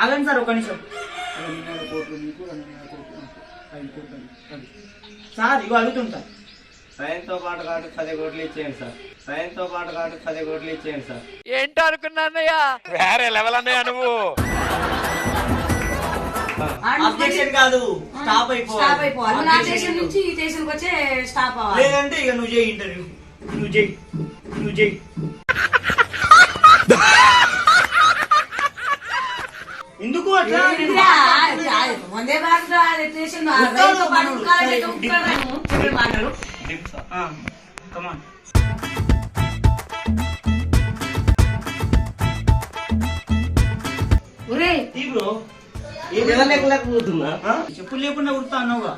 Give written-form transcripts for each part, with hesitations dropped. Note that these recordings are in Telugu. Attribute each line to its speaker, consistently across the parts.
Speaker 1: ఆగండి సార్ ఒక నిమిషం. సార్ ఇగో అడుగుతుంది సార్.
Speaker 2: సైన్తో పాటు కాబట్టి 10 కోట్లు ఇచ్చేయండి సార్. సైన్తో పాటు కాబట్టి 10 కోట్లు ఇచ్చేయండి సార్.
Speaker 3: ఏంటో అనుకున్నానయ్యా, వేరే లెవెల్ అన్నయ్యా నువ్వు.
Speaker 1: అబ్జెక్షన్ కాదు, స్టాప్ అయిపోవాలి.
Speaker 4: నా స్టేషన్ నుంచి ఈ స్టేషన్కి వచ్చే స్టాప్ అవ్వాలి.
Speaker 1: లేదంటే ఇక నువ్వు చేయి ఇంటర్వ్యూ. నువ్వు చేయి ఎందుకు అట్లా?
Speaker 4: వందే భారత్ స్టేషన్ మాట్లాడు.
Speaker 1: కమాన్
Speaker 4: ఒరే
Speaker 1: బ్రో, చెప్పులు లేకుండా ఉడతా అన్నావుగా.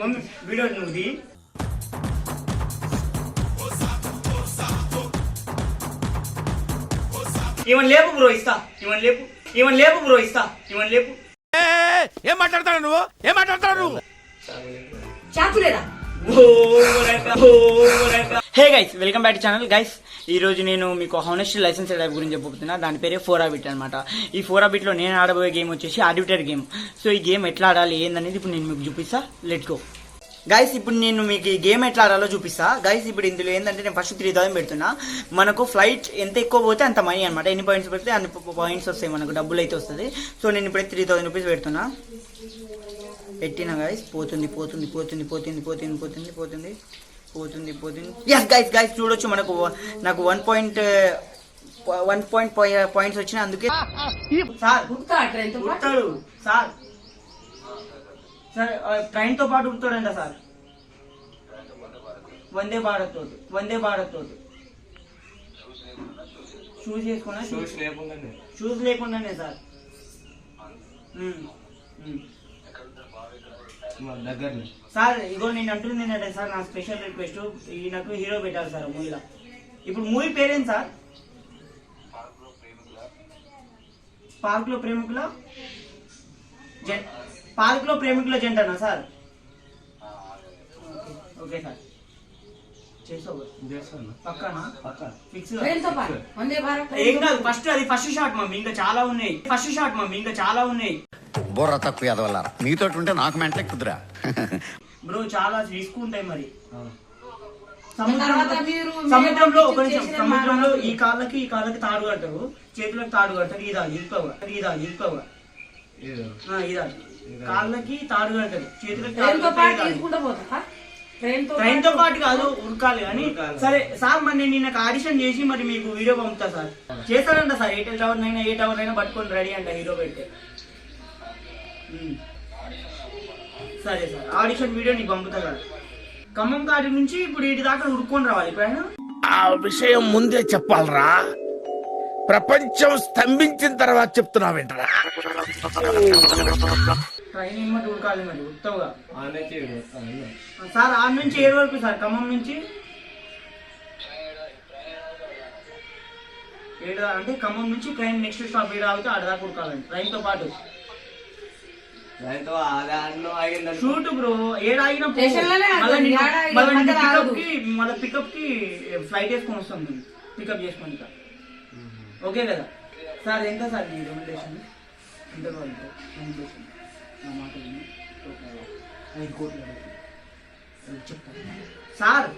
Speaker 1: మమ్మీ వీడియో నువ్వు ఇవన్ లేపు బ్రో ఇస్తా.
Speaker 3: ఏం మాట్లాడతాడు నువ్వు?
Speaker 4: చాకు లేదా?
Speaker 1: Hey guys, welcome back to channel. Guys, ఈ రోజు నేను మీకు హానెస్ట్ లైసెన్స్ టైప్ గురించి చెప్పబోతున్నా. దాని పేరే 4A బిట్ అనమాట. ఈ 4A బిట్ లో నేను ఆడబోయే గేమ్ వచ్చేసి ఆర్బిటర్ గేమ్. సో ఈ గేమ్ ఎట్లా ఆడాలి ఏందనేది ఇప్పుడు నేను మీకు చూపిస్తా. Let's go guys. ఇప్పుడు నేను మీకు ఈ గేమ్ ఎట్లా ఆడాలో చూపిస్తా. గైస్, ఇప్పుడు ఇందులో ఏంటంటే నేను ఫస్ట్ 3000 పెడుతున్నా. మనకు ఫ్లైట్ ఎంత ఎక్కువ పోతే అంత మనీ అనమాట. ఎన్ని పాయింట్స్ పెడితే అన్ని పాయింట్స్ వస్తాయి, మనకు డబ్బులు అయితే వస్తుంది. సో నేను ఇప్పుడైతే 3000 రూపీస్ పెడుతున్నా. పెట్టినా గైస్. పోతుంది. ఎస్ గైస్ చూడొచ్చు, నాకు 1 పాయింట్స్ వచ్చినాయి. అందుకే సార్ ఉడతాడు సార్. ట్రైన్ తో పాటు ఉడతాడంట సార్. వందే భారత్ తోటి షూస్ వేసుకున్నా. షూస్ లేకుండానే సార్. సార్ ఇగో నేను అంటుంది ఏంటంటే సార్, నా స్పెషల్ రిక్వెస్ట్, ఈయనకు హీరో పెట్టాలి సార్ మూవీలో. ఇప్పుడు మూవీ పేరేంటి సార్? పార్క్ లో ప్రేమికుల జంటనా సార్? ఓకే సార్, పక్కనా ఫిక్స్. ఏం కాదు, ఫస్ట్ షాట్ మమ్మీ, ఇంకా చాలా ఉన్నాయి.
Speaker 5: బుర్ర తక్కువ ఎదవల్ల మీతో ఉంటే నాకు మెంటలే కుదురా
Speaker 1: బ్రో. చాలా రిస్క్ ఉంటాయి మరి. సముద్రంలో ఈ కాళ్ళకి తాడు కడతారు, చేతులకు తాడు కడతారు. ఇదాలి కాళ్ళకి తాడు కడతారు, చేతులకు ట్రైన్ తో పాటు కాదు, ఉరకాలి కానీ. సరే సార్, మరి నేను నిన్న ఆడిషన్ చేసి మరి మీకు వీడియో పంపుతా సార్. చేస్తారంట సార్. ఏ టవర్ అయినా పట్టుకొని రెడీ అంట హీరో పెడితే. సరే సార్, ఆడిషన్ వీడియో నీకు పంపుతా కదా. ఖమ్మం కాడి నుంచి ఇప్పుడు వీటి దాకా ఉరుక్కొని రావాలి. ఇప్పుడు
Speaker 3: ఆ విషయం ముందే చెప్పాలరా, ప్రపంచం స్తంభించిన తర్వాత చెప్తున్నావేంటరా?
Speaker 1: ట్రైన్ ఏమటి ఉరకాలి మరి ఉత్తవుగా సార్. ఆడ నుంచి ఏడు వరకు సార్? ఖమ్మం నుంచి ఏడు అంటే ఖమ్మం నుంచి ట్రైన్ నెక్స్ట్ స్టాప్ ఏడు ఆగితే ఆడ దాకా ఉరకాలండి ట్రైన్ తో పాటు. షూట్ బ్రో, ఏడాగినప్పుడు పికప్ కి ఫ్లైట్ వేసుకొని వస్తాం మేము, పికప్ చేసుకొని. ఓకే కదా సార్? ఎంత సార్ మీ రెమ్యునరేషన్? నా మాట 5 కోట్లు చెప్తాను సార్.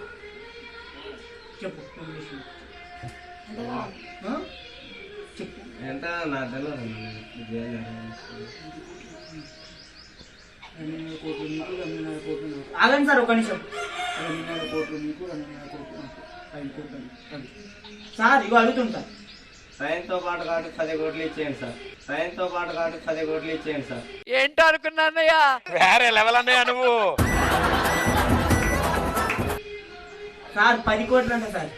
Speaker 1: చెప్పు చెప్పు
Speaker 2: ఎంత నా తెలియదు.
Speaker 1: ఆగండి సార్ ఒక నిమిషం. సార్ ఇగో అడుగుతుంది సార్.
Speaker 2: సైన్తో పాటు కాబట్టి 10 కోట్లు ఇచ్చేయండి సార్.
Speaker 3: ఏంటో అనుకున్నానయ్యా, వేరే లెవెల్ అన్నయ్యా నువ్వు.
Speaker 1: సార్ 10 కోట్లు అంట సార్.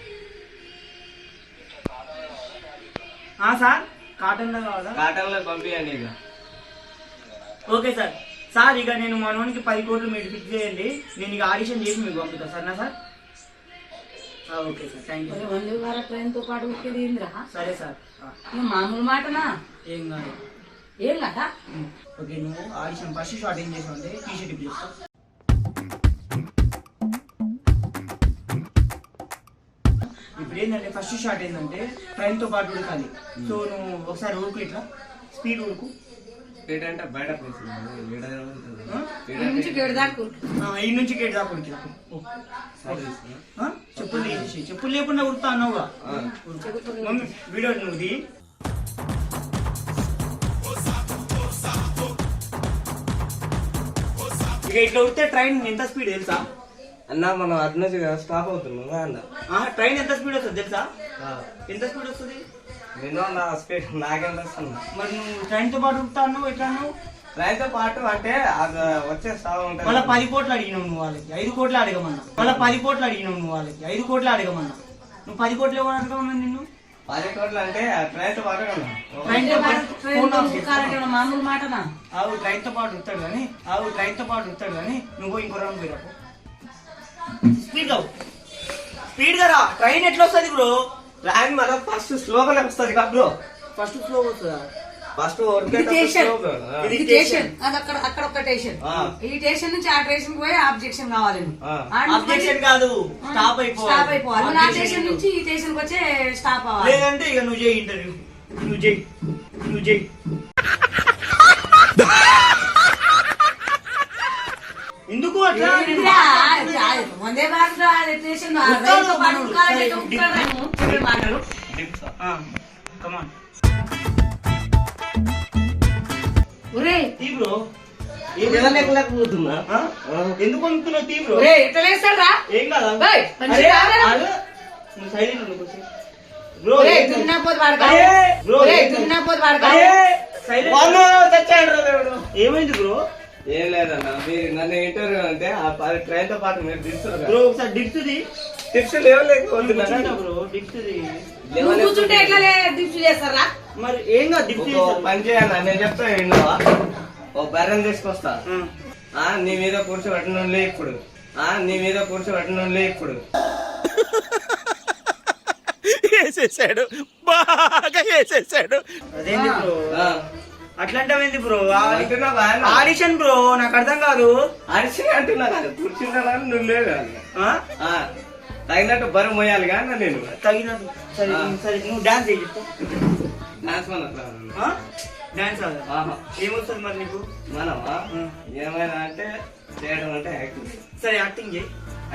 Speaker 1: సార్ కాటన్ లో కావాలా?
Speaker 2: కాటన్ లో పంపించండి ఇక.
Speaker 1: Okay sir. సార్ ఇక నేను మనోనికి 10 కోట్లు మీరు ఫిక్స్ చేయండి. నేను ఇక ఆడిషన్ చేసి మీకు పంపుతా సరేనా sir? Okay sir, thank you.
Speaker 4: Vande Bharat train తో పాటు
Speaker 1: సరే సార్.
Speaker 4: మామూలు మాటనా?
Speaker 1: ఏం కాదు. ఓకే, నువ్వు ఆడిషన్ ఫస్ట్ షార్ట్ ఏం చేసావు అంటే టీషర్ట్ ఇప్పుడు చెప్తా. ఇప్పుడు ఏంటంటే ఫస్ట్ షాట్ ఏంటంటే ట్రైన్ తో పాటు ఉడకాలి. సో నువ్వు ఒకసారి ఊరుకు ఇట్లా స్పీడ్ ఉరుకు.
Speaker 2: ఏంటంటే బయట ప్లేస్
Speaker 4: ఈ నుంచి గేడు దాకు
Speaker 1: ఈ నుంచి గేట్ దాకా ఉరికి. చెప్పులు తీసేసి, చెప్పులు లేకుండా ఉరుకుతా అన్నావుగా. మమ్మీ వీడియో నువ్వు తీ. ఇక ఇట్లా ఉడితే ట్రైన్ ఎంత స్పీడ్ తెలుసా?
Speaker 2: అన్న మనం అటు నుంచి స్టాప్ అవుతున్నాం అన్న.
Speaker 1: ట్రైన్ ఎంత స్పీడ్ వస్తుంది తెలుసా? ఎంత స్పీడ్ వస్తుంది?
Speaker 2: నేను నా స్పీడ్ నాకెంత వస్తున్నా.
Speaker 1: మరి నువ్వు ట్రైన్ తో పాటు ఉడుతా అన్నావు, ఎట్లా అన్నావు?
Speaker 2: రైతు పాటు అంటే అది వచ్చే స్టాప్ ఉంటుంది.
Speaker 1: వాళ్ళ 10 కోట్లు అడిగినావు నువ్వు, వాళ్ళకి 5 కోట్లు అడగమన్నా. వాళ్ళ 10 కోట్లు అడిగినావు నువ్వు, వాళ్ళకి 5 కోట్లు అడగమన్నా. నువ్వు 10 కోట్లు ఎవరు అడగమన్నా నిన్ను?
Speaker 2: 10 కోట్లు అంటే ట్రైన్ తో పాటు కదా.
Speaker 1: ట్రైన్ తో పాటు ఫోన్ ఆఫ్ చేస్తా.
Speaker 4: మామూలు మాటనా?
Speaker 1: ఆవు ట్రైన్ తో పాటు ఉడతాడు కానీ నువ్వు ఇంకో రౌండ్ పోయి రాపో. స్పీడ్ గా స్పీడ్ గా రా. ట్రైన్ ఎట్లా వస్తుంది బ్రో?
Speaker 2: ట్రైన్ మనం ఫస్ట్ స్లోగానే వస్తుంది కదా బ్రో.
Speaker 1: ఫస్ట్ స్లో వస్తుందా?
Speaker 2: ఫస్ట్
Speaker 4: ఇది స్టేషన్.
Speaker 1: ఇది
Speaker 4: ఇది స్టేషన్. అది అక్కడ అక్కడ ఒక స్టేషన్. ఈ స్టేషన్ నుంచి ఆ స్టేషన్ పోయి ఆబ్జెక్షన్ కావాలి.
Speaker 1: అబ్జెక్షన్ కాదు, స్టాప్
Speaker 4: స్టాప్ అయిపోవాలి. ఆ
Speaker 1: అయిపోవాలి.
Speaker 4: స్టేషన్ నుంచి ఈ స్టేషన్ కి వచ్చే స్టాప్ అవ్వాలి.
Speaker 1: లేదంటే ఇక నువ్వు చేయి ఇంటర్వ్యూ. నువ్వు చేయి. ఎందుకు అట్లా?
Speaker 4: వందే భారత్ స్టేషన్ రైలుతో పాటు ఉరకాలంటే ఉరకాలి. చెప్పే మాటలు.
Speaker 1: కమాన్
Speaker 4: ఒరే
Speaker 1: తీ బ్రో.
Speaker 2: వెళ్ళలేకపోతున్నా.
Speaker 1: ఎందుకు అనుకున్నావు? తీ బ్రో.
Speaker 4: ఒరే ఎట్లా లేస్తాడు రా?
Speaker 1: ఏం కాదా?
Speaker 4: ఏయ్, మంచిగా రాలేదా?
Speaker 1: నువ్వు సైలెంట్ ఉండు కొంచెం. బ్రో
Speaker 4: ఒరే దున్నపోతు వాడక.
Speaker 1: బ్రో
Speaker 4: ఒరే దున్నపోతు వాడక.
Speaker 1: ఏమైంది బ్రో?
Speaker 2: ఏం లేదన్న, మీరు నన్ను ఇంటర్వ్యూ అంటే ఆ ట్రైన్ తో పాటు మీరు దిస్తున్నారు
Speaker 1: బ్రో ఒకసారి డిప్స్ది
Speaker 2: టిప్స్ లేవలేకపోతున్నా
Speaker 1: బ్రో. డిప్స్ది
Speaker 4: నువ్వు కూర్చుంటే ఎట్లా దిప్స్ చేస్తారా?
Speaker 1: మరి ఏం కాదు. డిప్స్
Speaker 2: పని చేయాలి. నేను చెప్తా విన్నావా? ఓ బర్రెని తీసుకొస్తా. నీ మీద కూర్చోబెట్టనులే ఇప్పుడు. నీ మీద కూర్చోబెట్టనులే ఇప్పుడు.
Speaker 3: వేసేసాడు, బాగా వేసేసాడు.
Speaker 1: అదేంటి బ్రో? అట్లాంటివేంది బ్రో?
Speaker 2: అంటున్నావా?
Speaker 1: ఆడిషన్ బ్రో, నాకు అర్థం కాదు.
Speaker 2: అరిసి అంటున్నా కాదు, కూర్చున్నా కానీ నువ్వు లేవు కానీ తగినట్టు బరువు మోయాలి కానీ నేను
Speaker 1: తగినట్టు. సరే సరే, నువ్వు డాన్స్ చేయి చెప్తా.
Speaker 2: డాన్స్
Speaker 1: డాన్స్ రాదా? ఏమొస్తుంది మరి నీకు?
Speaker 2: మనమా ఏమైనా అంటే చేయడం అంటే యాక్టింగ్.
Speaker 1: సరే యాక్టింగ్ చేయి.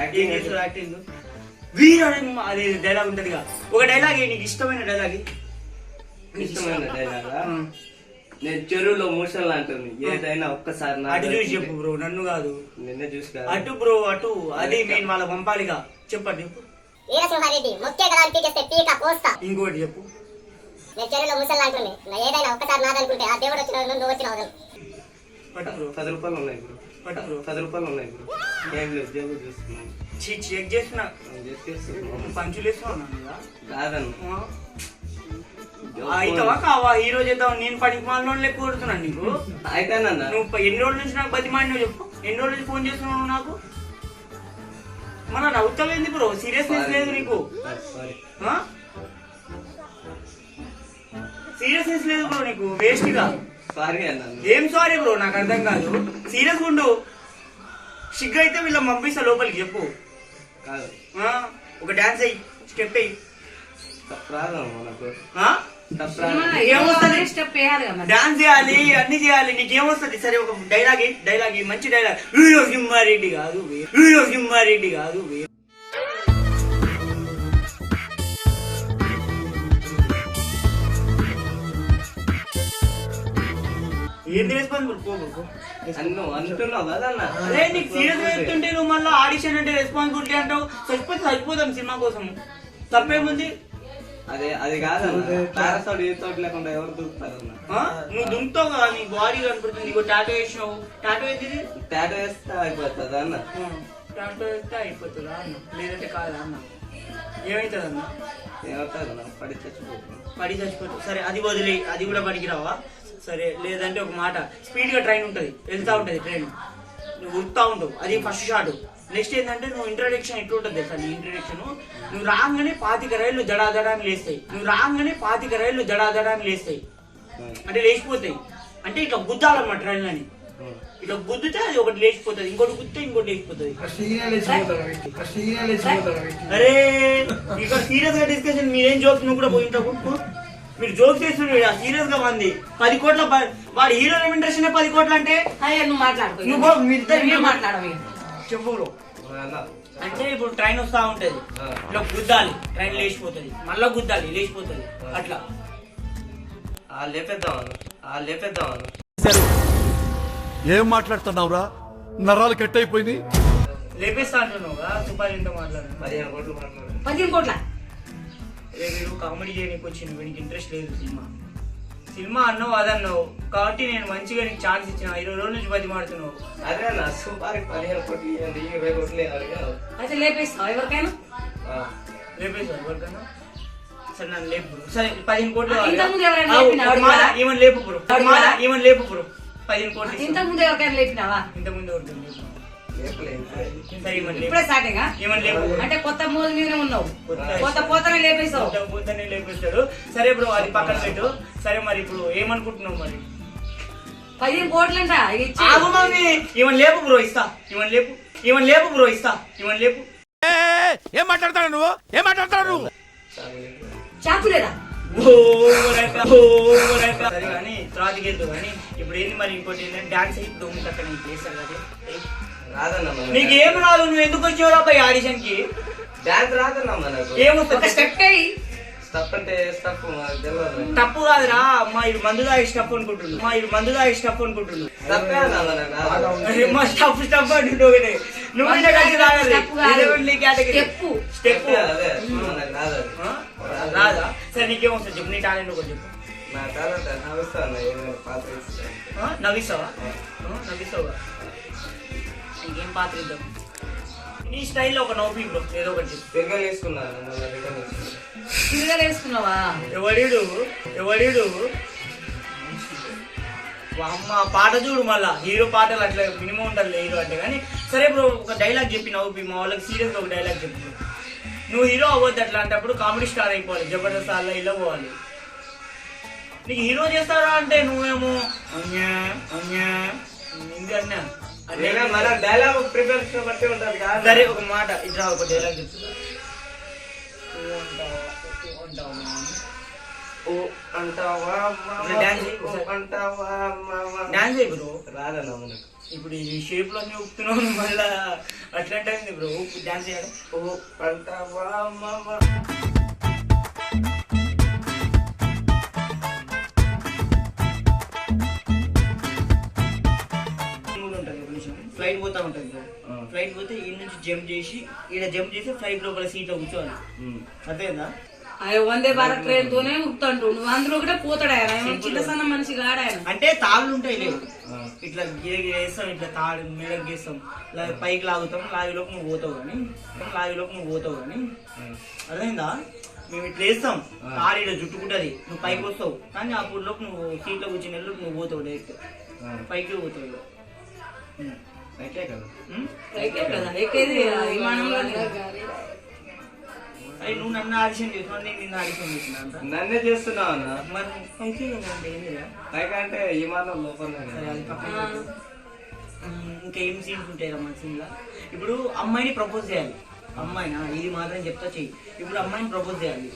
Speaker 2: Acting
Speaker 1: ఏం చేస్తావు యాక్టింగ్? వీరాడు అది డైలాగ్ ఉంటదిగా, ఒక డైలాగ్ నీకు ఇష్టమైన డైలాగ్.
Speaker 2: ఇష్టమైన డైలాగా? నేను చెరువులో మూసలు అంటుంది, ఏదైనా ఒక్కసారి నా
Speaker 1: అటు చూసి చెప్పు బ్రో, నన్ను కాదు.
Speaker 2: నిన్నే చూసి
Speaker 1: అటు బ్రో, అటు. అది నేను వాళ్ళ పంపాలిగా. చెప్పండి.
Speaker 6: వీరసింహారెడ్డి ముఖ్య కదా పీకేస్తే పీక కోస్తా.
Speaker 1: ఇంకోటి చెప్పు.
Speaker 6: నేను చెరువులో ముసలి అంటుంది, ఏదైనా ఒక్కసారి నాదనుకుంటే ఆ దేవుడు వచ్చిన నువ్వు వచ్చిన వదలు.
Speaker 1: పట్టు బ్రో.
Speaker 2: 10 రూపాయలు ఉన్నాయి బ్రో.
Speaker 1: పట్టు బ్రో.
Speaker 2: 10 రూపాయలు ఉన్నాయి బ్రో. ఏం లేదు, జేబు చూస్తున్నాను.
Speaker 1: చెక్ చేస్తున్నా.
Speaker 2: చేస్తున్నాను
Speaker 1: పంచులు వేస్తున్నా
Speaker 2: కాదన్న.
Speaker 1: అయితవా కావా? ఈ రోజు చేద్దాం. నేను పనికి మాలో లెక్క కొడుతున్నాను నీకు.
Speaker 2: అయితేనన్నా
Speaker 1: నువ్వు ఎన్ని రోజుల నుంచి నాకు బతిమాడి నువ్వు చెప్పు. ఎన్ని రోజుల నుంచి ఫోన్ చేస్తున్నావు నాకు? మన నవ్వుతావేంది బ్రో? సీరియస్నెస్ లేదు నీకు. సీరియస్నెస్ లేదు బ్రో నీకు. వేస్ట్ గా.
Speaker 2: సారీ అన్న.
Speaker 1: ఏం సారీ బ్రో? నాకు అర్థం కాదు. సీరియస్ ఉండు. సిగ్గు అయితే వీళ్ళ పంపిస్తా లోపలికి. చెప్పు.
Speaker 2: కాదు,
Speaker 1: ఒక డాన్స్ అయ్యి, స్టెప్ అయ్యి.
Speaker 2: తప్పరాదు మనకు.
Speaker 1: ఏమొస్తుంది?
Speaker 4: స్టెప్ వేయాలి కదా.
Speaker 1: డాన్స్ చేయాలి, అన్ని చేయాలి. నీకేమొస్తుంది? సరే ఒక డైలాగ్ మంచి డైలాగ్. వీడియో సింహారెడ్డి కాదు, వీడియో సింహారెడ్డి కాదు. ఏంది రెస్పాన్సిబుల్?
Speaker 2: నువ్వు అంటున్నావు కదన్న.
Speaker 1: అరే నీకు సీరియస్ గా చెప్తుంటే నువ్వు మళ్ళీ ఆడిషన్ అంటే రెస్పాన్సిబిలిటీ అంటావు. చచ్చిపోతాం సినిమా కోసం. తప్పేముంది?
Speaker 2: అదే అది కాదన్న. పారాసోడ్ ఏ తోటి లేకుండా ఎవరు దూకుతారన్న?
Speaker 1: నువ్వు దుంకుతావు కదా, నీ బాడీ కనపడుతుంది. నీకు టాటో వేసినావు. టాటో వేసి
Speaker 2: టాటో వేస్తే అయిపోతుంది అన్న.
Speaker 1: టాటో వేస్తే అయిపోతుందా అన్న? లేదంటే కాదా అన్న? ఏమవుతుంది అన్న?
Speaker 2: ఏమవుతుంది అన్న? పడి చచ్చిపోతుంది.
Speaker 1: పడి చచ్చిపోతావు. సరే అది వదిలే, అది కూడా పడికి రావా? సరే లేదంటే ఒక మాట, స్పీడ్ గా ట్రైన్ ఉంటది, వెళ్తా ఉంటది ట్రైన్, నువ్వు ఉరుకుతా ఉంటావు. అది ఫస్ట్ షాట్. నెక్స్ట్ ఏంటంటే నువ్వు ఇంట్రడక్షన్ ఎట్లా ఉంటుంది తెలుసా? నీ ఇంట్రడక్షన్, నువ్వు రాగానే 25 రైళ్లు దడాదడాన్ని లేస్తాయి. అంటే లేచిపోతాయి. అంటే ఇట్లా గుద్దాలన్నమాట ట్రైన్ అని. ఇట్లా గుద్దితే అది ఒకటి లేచిపోతుంది, ఇంకోటి గుద్దితే ఇంకోటి లేచిపోతుంది. అరే ఇక్కడ సీరియస్ గా డిస్కషన్. మీరేం జోక్స్ నువ్వు కూడా పోయింటావు. మీరు జోక్ చేస్తున్నారు సీరియస్ గా మంది 10 కోట్ల వాడు హీరో ఇంట్రెస్ట్ 10 కోట్లు అంటే
Speaker 4: అయ్యా నువ్వు మాట్లాడుకో
Speaker 1: నువ్వు మీ ఇద్దరు
Speaker 4: నువ్వు మాట్లాడవు ఇక.
Speaker 1: చెప్పు బ్రో
Speaker 2: అన్న
Speaker 1: అంటే ఇప్పుడు ట్రైన్ వస్తా ఉంటది ఇట్లా గుద్దాలి ట్రైన్ లేచిపోతుంది మళ్ళా గుద్దాలి లేచిపోతుంది అట్లా
Speaker 2: లేపేద్దాం
Speaker 7: ఏం మాట్లాడుతున్నావురా నరాలు కట్ అయిపోయింది
Speaker 1: లేపేస్తా అంటున్నావుగా సూపర్ ఇంత మాట్లాడు
Speaker 2: 15 కోట్లు మాట్లాడు
Speaker 4: 15 కోట్ల
Speaker 1: వీడు కామెడీ చేయడానికి వచ్చింది వీడికి ఇంట్రెస్ట్ లేదు సినిమా అన్నావు అదన్నావు కాబట్టి నేను మంచిగా నీకు ఛాన్స్ ఇచ్చిన 20 రోజుల నుంచి 10 మాడుతున్నావు
Speaker 2: అదే అన్న సూపర్ 15 కోట్లు 20 కోట్లు
Speaker 4: అయితే లేపేస్తావు ఎవరికైనా
Speaker 1: లేపేసావు ఎవరికన్నా సరే నన్ను లేపు బ్రో సరే 15 కోట్లు
Speaker 4: ఇంతకుముందు ఎవరైనా లేపినావా?
Speaker 1: ఈవెన్ లేపు బ్రో ఈవెన్ లేపు బ్రో 15 కోట్లు
Speaker 4: ఇంతకు ముందు ఎవరికైనా లేపినావా
Speaker 1: ఇంతకుముందు ఎవరికి సరే ఈవెన్ లేపు
Speaker 4: ఇప్పుడే స్టార్టింగ్
Speaker 1: ఈవెన్ లేపు
Speaker 4: అంటే కొత్త మోజు మీదనే ఉన్నావు పోతనే లేపేస్తావు
Speaker 1: పోతానే లేపేస్తాడు సరే బ్రో అది పక్కన పెట్టు సరే మరి ఇప్పుడు ఏమనుకుంటున్నావు మరి
Speaker 4: 15 కోట్లంట ఇచ్చి
Speaker 1: ఆగు మమ్మీ ఈవెన్ లేపు బ్రో ఇస్తా ఈవెన్ లేపు బ్రో ఇస్తా ఈవెన్ లేపు
Speaker 3: ఏం మాట్లాడతాడు నువ్వు ఏం మాట్లాడతాడు నువ్వు
Speaker 4: చాకు లేదా
Speaker 1: సరే కానీ తర్వాతకి వెళ్తావు కానీ ఇప్పుడు ఏంది మరి ఇంకోటి ఏంటంటే డాన్స్ అయ్యి దొంగ కట్ట నీకు చేస్తాను కదా
Speaker 2: రాదన్న
Speaker 1: నీకు ఏం రాదు నువ్వు ఎందుకు వచ్చావు అబ్బాయి ఆడిషన్ కి
Speaker 2: డాన్స్ రాదన్న మనకు
Speaker 1: ఏమొస్తుంది
Speaker 4: స్టెప్ అయ్యి
Speaker 2: స్టప్ అంటే స్టప్ మనకు తెలియదు
Speaker 1: తప్పు కాదురా అమ్మా ఇది మందు తాగి స్టప్ అనుకుంటుండు
Speaker 2: స్టప్పే అన్న మనకు
Speaker 1: మా స్టప్ అంటుండు ఒకటే నువ్వు ఇంత కలిసి తాగాలి స్టెప్
Speaker 2: అదే మనకు రాదు
Speaker 1: రాదా సరే నీకేమొస్తుంది చెప్పు నీ టాలెంట్ ఒకటి చెప్పు
Speaker 2: నా టాలెంట్ నవ్విస్తాను ఏమైనా పాత్ర ఇస్తాను
Speaker 1: నవ్విస్తావా నవ్విస్తావా ఇంకేం పాత్ర ఇద్దాం నీ స్టైల్లో ఒక నవ్వు బ్రో ఏదో ఒకటి చెప్పు
Speaker 2: తిరగలు వేసుకున్నాను మళ్ళీ రిటర్న్ వేసుకున్నాను
Speaker 4: తిరగలు వేసుకున్నావా
Speaker 1: ఎవడీడు అమ్మ పాట చూడు మళ్ళా హీరో పాటలు అట్లా మినిమం ఉండాలి హీరో అంటే కానీ సరే బ్రో ఒక డైలాగ్ చెప్పి నవ్వు మా వాళ్ళకి సీరియస్గా ఒక డైలాగ్ చెప్పు నువ్వు హీరో అవ్వద్దు అట్లా అంటప్పుడు కామెడీ స్టార్ అయిపోవాలి జబర్దస్త్ అలా ఇలా పోవాలి నీకు హీరో చేస్తారా అంటే నువ్వేమో ఇంకన్నా
Speaker 2: మన డైలాగ్ ప్రిపరేషన్ బట్టి ఉంటుంది కదా
Speaker 1: సరే ఒక మాట ఇట్లా ఒక డైలాగ్ చెప్తున్నా డాన్స్ అయ్యి బ్రో
Speaker 2: రాదన్న మనకు
Speaker 1: ఇప్పుడు ఈ షేప్ లో ఊపుతున్నావు మళ్ళా అట్లాంటి బ్రో డాన్స్ చేయాలి
Speaker 2: ఓ అంటావా మామ
Speaker 1: ఫ్లైట్ పోతా ఉంటుంది బ్రో ఫ్లైట్ పోతే ఈ నుంచి జంప్ చేసి ఈడ జంప్ చేసి ఫ్లైట్ లోపల సీట్ లో కూర్చోవాలి అదేనా
Speaker 4: అయ్యో వందే భారత్ ట్రైన్ తోనే ఉప్పుతాంటు నువ్వు అందులో కూడా పోతాడు ఆయన చిన్న సన్న మనిషి కాడు ఆయన
Speaker 1: అంటే తాళ్ళు ఉంటాయి లేవు ఇట్లా వేస్తాం ఇట్లా తాడు మెడకు వేస్తాం పైకి లాగుతాం లాగిలోకి నువ్వు పోతావు కానీ అర్థమైందా మేము ఇట్లా వేస్తాం తాడు ఇట్లా జుట్టుకుంటది నువ్వు పైకి వస్తావు కానీ ఆ పుల్లోకి నువ్వు సీట్లో కూర్చుని నువ్వు పోతావు డైరెక్ట్ పైకి పోతావు
Speaker 2: అయితే కదా
Speaker 4: కదా ఎక్కేది విమానంలో
Speaker 1: అరే నువ్వు నన్ను ఆడిషన్ చేస్తున్నావు నేను నిన్ను ఆడిషన్ చేసిన అంత
Speaker 2: నన్నే చేస్తున్నావు అన్న
Speaker 1: మరి పైకి ఏంటిరా
Speaker 2: పైకి అంటే విమానం లోపల
Speaker 1: సరే అది పక్కన పెట్టు. ఇంకేం సీన్స్ ఉంటాయి మన సీన్లో ఇప్పుడు అమ్మాయిని ప్రపోజ్ చేయాలి అమ్మాయినా ఇది మాత్రం చెప్తా చెయ్యి ఇప్పుడు అమ్మాయిని ప్రపోజ్ చేయాలి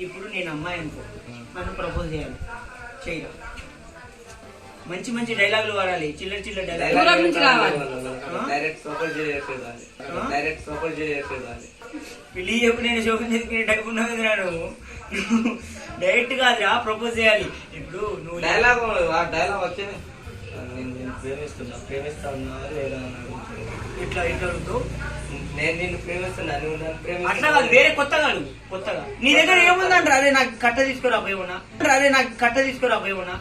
Speaker 1: ఇప్పుడు నేను అమ్మాయి అనుకో నన్ను ప్రపోజ్ చేయాలి చెయ్యరా మంచి మంచి డైలాగులు వాడాలి చిల్లర
Speaker 4: దూరం నుంచి రావాలి.
Speaker 2: డైరెక్ట్ సపోర్ట్ చేసేదాన్ని
Speaker 1: పెళ్లి చెప్పు నేను షోకం చేసుకుని డబ్బున్నావు నువ్వు డైరెక్ట్ కాదురా ప్రపోజ్ చేయాలి ఇప్పుడు నువ్వు
Speaker 2: డైలాగ్ ఆ డైలాగ్ వచ్చే నేను ప్రేమిస్తున్నా లేదా
Speaker 1: ఇట్లా అడుగుతావు
Speaker 2: నేను నిన్ను ప్రేమిస్తున్నా నువ్వు నన్ను
Speaker 1: అట్లా కాదు వేరే కొత్తగా నీ దగ్గర ఏముందంటారా అదే నాకు కట్ట తీసుకురా పోయేమన్నా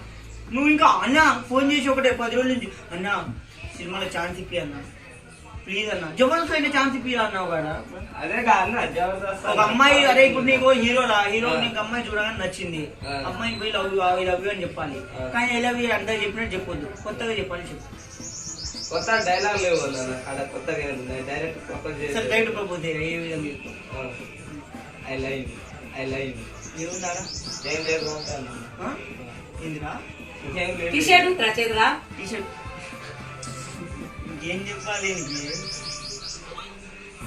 Speaker 1: నువ్వు ఇంకా అన్న ఫోన్ చేసి ఒకటే 10 రోజుల నుంచి అన్న సినిమాలో ఛాన్స్ ఇప్పి అన్న ప్లీజ్ అన్న జబర్దస్త్ అయినా ఛాన్స్ ఇప్పి అన్నావు కదా
Speaker 2: అదే కాదన్న జబర్దస్త్
Speaker 1: ఒక అమ్మాయి అరే ఇప్పుడు నీకు హీరో నీకు అమ్మాయి చూడగానే నచ్చింది అమ్మాయికి పోయి ఐ లవ్ యూ అని చెప్పాలి కానీ ఐ లవ్ యూ అంతా చెప్పినట్టు చెప్పొద్దు కొత్తగా చెప్పాలి చెప్పు
Speaker 2: కొత్త డైలాగ్ లేవు అక్కడ కొత్తగా డైరెక్ట్ ప్రపోజ్
Speaker 1: సరే డైరెక్ట్ ప్రపోజ్ చేయాలి ఏ విధంగా చెప్పు
Speaker 2: ఐ లవ్ యూ
Speaker 1: ఏముందారా
Speaker 2: ఏం లేదు
Speaker 1: ఏందిరా
Speaker 2: ఇంకేం లేదు
Speaker 4: టీ షర్ట్ ఉంటుందా చేతురా
Speaker 1: టీషర్ట్ ఇంకేం చెప్పాలి నీకు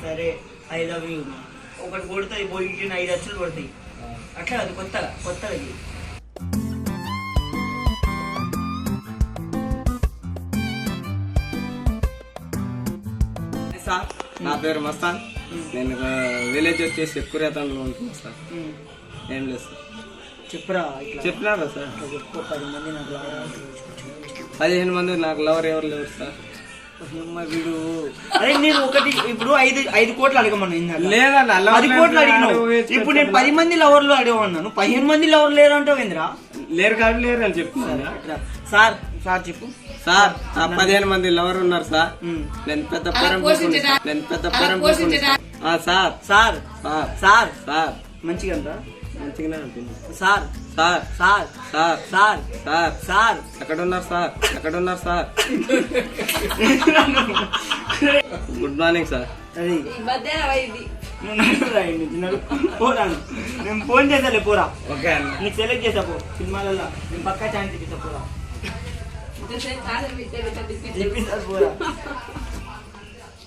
Speaker 1: సరే ఐ లవ్ యూ ఒకటి కొడుతుంది పోయి 5 లక్షలు పడతాయి అట్లా అది కొత్తగా
Speaker 2: సార్ నా పేరు మస్తాన్. నేను విలేజ్ వచ్చేసి ఎక్కురేతంలో ఉంటున్నాను సార్. ఏం లేదు సార్.
Speaker 1: చెప్పురా ఇట్లా
Speaker 2: చెప్పినారా సార్?
Speaker 1: చెప్పు 10 మంది నాకు
Speaker 2: 15 మంది నాకు లవర్ ఎవరు లేరు సార్.
Speaker 1: వీడు అరే నేను ఒకటి ఇప్పుడు 5 కోట్లు అడగమన్నా ఇందాక.
Speaker 2: లేదన్నా
Speaker 1: 10 కోట్లు అడిగినావు. ఇప్పుడు నేను 10 మంది లవర్లు అడిగమన్నాను. 15 మంది లవర్లు లేరు అంటావు ఏంద్రా?
Speaker 2: లేరు కాదు లేరు అని చెప్తున్నా
Speaker 1: సార్ సార్ చెప్పు
Speaker 2: సార్. 15 మంది లవర్ ఉన్నారు సార్. నేను పెద్ద sir
Speaker 1: sir
Speaker 2: sir
Speaker 1: sir
Speaker 2: sir
Speaker 1: మంచిగా అంతా
Speaker 2: మంచిగానే ఉంటుంది
Speaker 1: sir
Speaker 2: sir
Speaker 1: sir
Speaker 2: sir
Speaker 1: sir
Speaker 2: sir
Speaker 1: sir
Speaker 2: ఎక్కడున్నారు సార్? ఎక్కడున్నారు సార్? Good morning sir.
Speaker 1: అది
Speaker 4: ఈ మధ్యాహ్నం అయింది.
Speaker 1: నువ్వు నడురా ఇంటికి, నడు. పోరాను నేను ఫోన్ చేసాలే పోరా.
Speaker 2: ఓకే అన్న.
Speaker 1: నీకు సెలెక్ట్ చేసా పో సినిమాలలో నేను పక్కా ఛాన్స్ ఇప్పిస్తా పోరా.
Speaker 4: ఇంతసేపు కాదు, బిడ్డ బిడ్డ బిడ్డ.
Speaker 1: ఇప్పిస్తా పోరా.